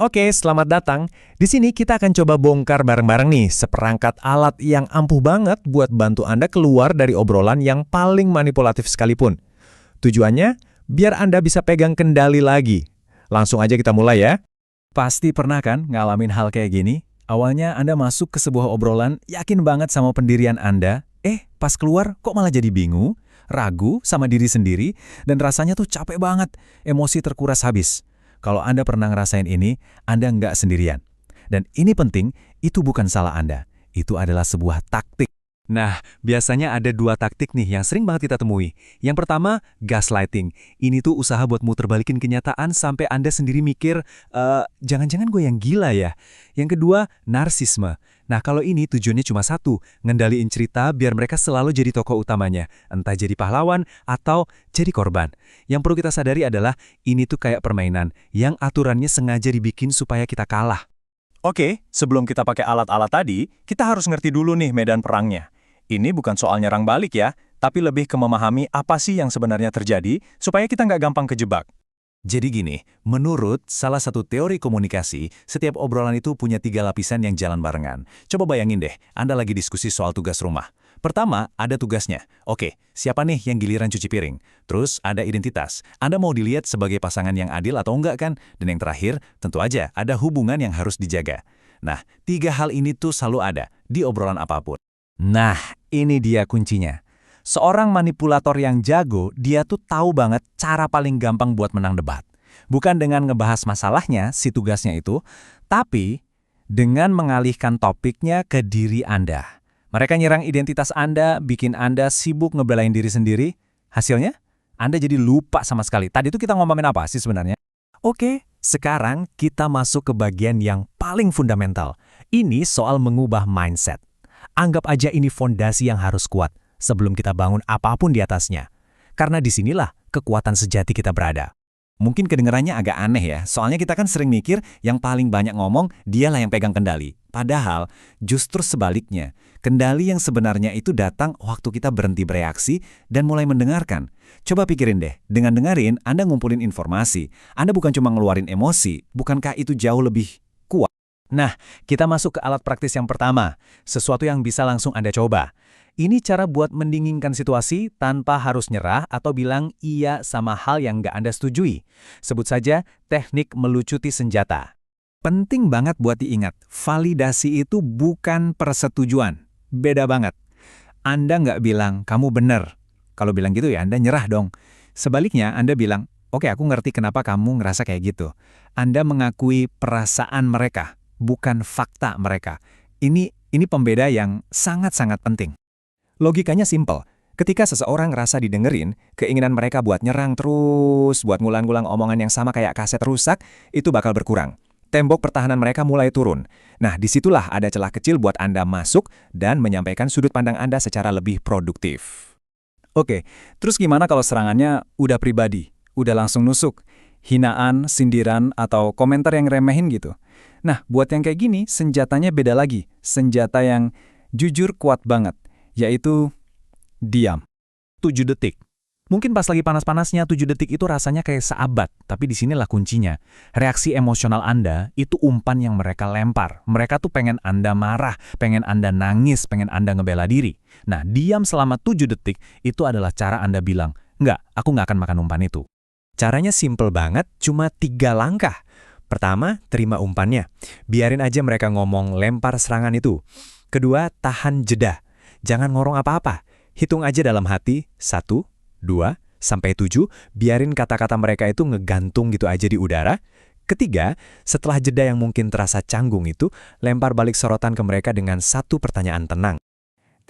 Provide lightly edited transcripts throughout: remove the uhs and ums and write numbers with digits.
Oke, selamat datang. Di sini kita akan coba bongkar bareng-bareng nih seperangkat alat yang ampuh banget buat bantu Anda keluar dari obrolan yang paling manipulatif sekalipun. Tujuannya, biar Anda bisa pegang kendali lagi. Langsung aja kita mulai ya. Pasti pernah kan ngalamin hal kayak gini? Awalnya Anda masuk ke sebuah obrolan, yakin banget sama pendirian Anda, pas keluar kok malah jadi bingung, ragu sama diri sendiri, dan rasanya tuh capek banget, emosi terkuras habis. Kalau Anda pernah ngerasain ini, Anda nggak sendirian. Dan ini penting, itu bukan salah Anda. Itu adalah sebuah taktik. Nah, biasanya ada dua taktik nih yang sering banget kita temui. Yang pertama, gaslighting. Ini tuh usaha buat muter balikin kenyataan sampai Anda sendiri mikir, jangan-jangan gue yang gila ya. Yang kedua, narsisme. Nah, kalau ini tujuannya cuma satu, ngendaliin cerita biar mereka selalu jadi tokoh utamanya. Entah jadi pahlawan atau jadi korban. Yang perlu kita sadari adalah, ini tuh kayak permainan, yang aturannya sengaja dibikin supaya kita kalah. Oke, sebelum kita pakai alat-alat tadi, kita harus ngerti dulu nih medan perangnya. Ini bukan soal nyerang balik ya, tapi lebih ke memahami apa sih yang sebenarnya terjadi, supaya kita nggak gampang kejebak. Jadi gini, menurut salah satu teori komunikasi, setiap obrolan itu punya 3 lapisan yang jalan barengan. Coba bayangin deh, Anda lagi diskusi soal tugas rumah. Pertama, ada tugasnya. Oke, siapa nih yang giliran cuci piring? Terus ada identitas. Anda mau dilihat sebagai pasangan yang adil atau enggak kan? Dan yang terakhir, tentu aja ada hubungan yang harus dijaga. Nah, 3 hal ini tuh selalu ada di obrolan apapun. Nah, ini dia kuncinya. Seorang manipulator yang jago, dia tuh tahu banget cara paling gampang buat menang debat. Bukan dengan ngebahas masalahnya, si tugasnya itu, tapi dengan mengalihkan topiknya ke diri Anda. Mereka nyerang identitas Anda, bikin Anda sibuk ngebelain diri sendiri. Hasilnya, Anda jadi lupa sama sekali. Tadi itu kita ngomongin apa sih sebenarnya? Oke, sekarang kita masuk ke bagian yang paling fundamental. Ini soal mengubah mindset. Anggap aja ini fondasi yang harus kuat sebelum kita bangun apapun di atasnya. Karena disinilah kekuatan sejati kita berada. Mungkin kedengarannya agak aneh ya, soalnya kita kan sering mikir yang paling banyak ngomong, dialah yang pegang kendali. Padahal, justru sebaliknya, kendali yang sebenarnya itu datang waktu kita berhenti bereaksi dan mulai mendengarkan. Coba pikirin deh, dengan dengerin, Anda ngumpulin informasi. Anda bukan cuma ngeluarin emosi, bukankah itu jauh lebih kuat? Nah, kita masuk ke alat praktis yang pertama, sesuatu yang bisa langsung Anda coba. Ini cara buat mendinginkan situasi tanpa harus nyerah atau bilang iya sama hal yang nggak Anda setujui. Sebut saja teknik melucuti senjata. Penting banget buat diingat, validasi itu bukan persetujuan. Beda banget. Anda nggak bilang, kamu benar. Kalau bilang gitu ya Anda nyerah dong. Sebaliknya Anda bilang, oke aku ngerti kenapa kamu ngerasa kayak gitu. Anda mengakui perasaan mereka, bukan fakta mereka. Ini pembeda yang sangat-sangat penting. Logikanya simpel. Ketika seseorang ngerasa didengerin, keinginan mereka buat nyerang terus, buat ngulang-ngulang omongan yang sama kayak kaset rusak, itu bakal berkurang. Tembok pertahanan mereka mulai turun. Nah, disitulah ada celah kecil buat Anda masuk dan menyampaikan sudut pandang Anda secara lebih produktif. Oke, terus gimana kalau serangannya udah pribadi, udah langsung nusuk? Hinaan, sindiran, atau komentar yang remehin gitu. Nah, buat yang kayak gini, senjatanya beda lagi. Senjata yang jujur kuat banget. Yaitu diam. 7 detik. Mungkin pas lagi panas-panasnya 7 detik itu rasanya kayak seabad, tapi disinilah kuncinya. Reaksi emosional Anda itu umpan yang mereka lempar. Mereka tuh pengen Anda marah, pengen Anda nangis, pengen Anda ngebela diri. Nah, diam selama 7 detik itu adalah cara Anda bilang, enggak, aku nggak akan makan umpan itu. Caranya simple banget, cuma 3 langkah. Pertama, terima umpannya. Biarin aja mereka ngomong lempar serangan itu. Kedua, tahan jeda. Jangan ngorong apa-apa. Hitung aja dalam hati, 1, 2, sampai 7, biarin kata-kata mereka itu ngegantung gitu aja di udara. Ketiga, setelah jeda yang mungkin terasa canggung itu, lempar balik sorotan ke mereka dengan 1 pertanyaan tenang.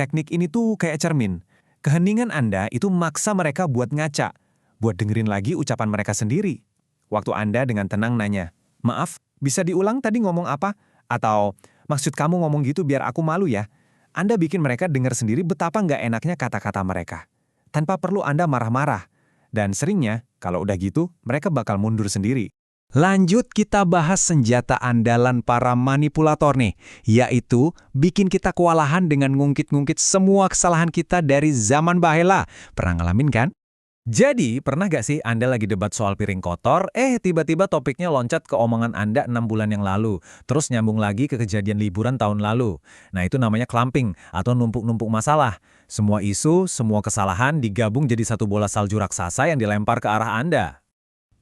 Teknik ini tuh kayak cermin. Keheningan Anda itu maksa mereka buat ngaca, buat dengerin lagi ucapan mereka sendiri. Waktu Anda dengan tenang nanya, maaf, bisa diulang tadi ngomong apa? Atau, maksud kamu ngomong gitu biar aku malu ya? Anda bikin mereka dengar sendiri betapa nggak enaknya kata-kata mereka. Tanpa perlu Anda marah-marah. Dan seringnya, kalau udah gitu, mereka bakal mundur sendiri. Lanjut kita bahas senjata andalan para manipulator nih, yaitu bikin kita kewalahan dengan ngungkit-ngungkit semua kesalahan kita dari zaman bahela. Pernah ngalamin kan? Jadi, pernah gak sih Anda lagi debat soal piring kotor, tiba-tiba topiknya loncat ke omongan Anda 6 bulan yang lalu, terus nyambung lagi ke kejadian liburan tahun lalu. Nah, itu namanya clumping atau numpuk-numpuk masalah. Semua isu, semua kesalahan digabung jadi satu bola salju raksasa yang dilempar ke arah Anda.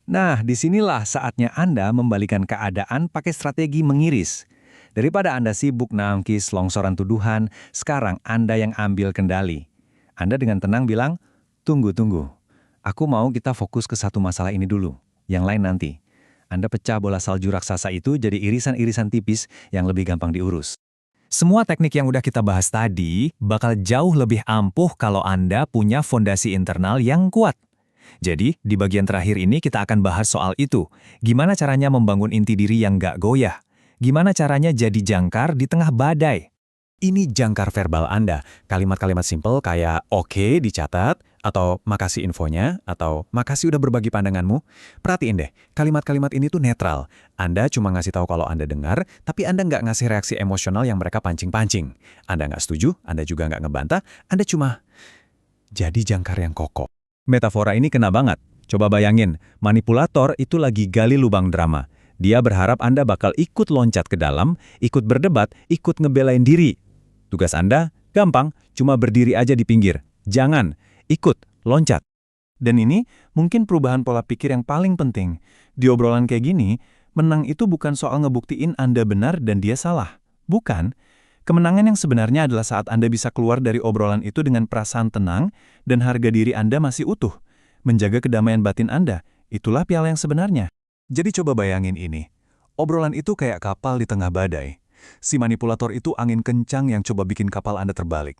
Nah, disinilah saatnya Anda membalikan keadaan pakai strategi mengiris. Daripada Anda sibuk nangkis longsoran tuduhan, sekarang Anda yang ambil kendali. Anda dengan tenang bilang, tunggu. Aku mau kita fokus ke satu masalah ini dulu, yang lain nanti. Anda pecah bola salju raksasa itu jadi irisan-irisan tipis yang lebih gampang diurus. Semua teknik yang udah kita bahas tadi bakal jauh lebih ampuh kalau Anda punya fondasi internal yang kuat. Jadi, di bagian terakhir ini kita akan bahas soal itu. Gimana caranya membangun inti diri yang nggak goyah? Gimana caranya jadi jangkar di tengah badai? Ini jangkar verbal Anda. Kalimat-kalimat simpel kayak oke dicatat, atau makasih infonya, atau makasih udah berbagi pandanganmu. Perhatiin deh, kalimat-kalimat ini tuh netral. Anda cuma ngasih tahu kalau Anda dengar, tapi Anda nggak ngasih reaksi emosional yang mereka pancing-pancing. Anda nggak setuju, Anda juga nggak ngebantah, Anda cuma jadi jangkar yang kokoh. Metafora ini kena banget. Coba bayangin, manipulator itu lagi gali lubang drama. Dia berharap Anda bakal ikut loncat ke dalam, ikut berdebat, ikut ngebelain diri. Tugas Anda gampang, cuma berdiri aja di pinggir. Jangan, ikut, loncat. Dan ini mungkin perubahan pola pikir yang paling penting. Di obrolan kayak gini, menang itu bukan soal ngebuktiin Anda benar dan dia salah. Bukan. Kemenangan yang sebenarnya adalah saat Anda bisa keluar dari obrolan itu dengan perasaan tenang dan harga diri Anda masih utuh. Menjaga kedamaian batin Anda, itulah piala yang sebenarnya. Jadi coba bayangin ini. Obrolan itu kayak kapal di tengah badai. Si manipulator itu angin kencang yang coba bikin kapal Anda terbalik.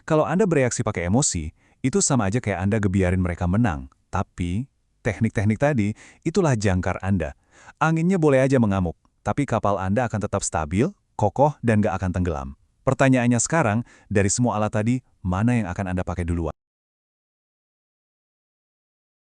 Kalau Anda bereaksi pakai emosi, itu sama aja kayak Anda gebiarin mereka menang. Tapi, teknik-teknik tadi, itulah jangkar Anda. Anginnya boleh aja mengamuk, tapi kapal Anda akan tetap stabil, kokoh, dan gak akan tenggelam. Pertanyaannya sekarang, dari semua alat tadi, mana yang akan Anda pakai duluan?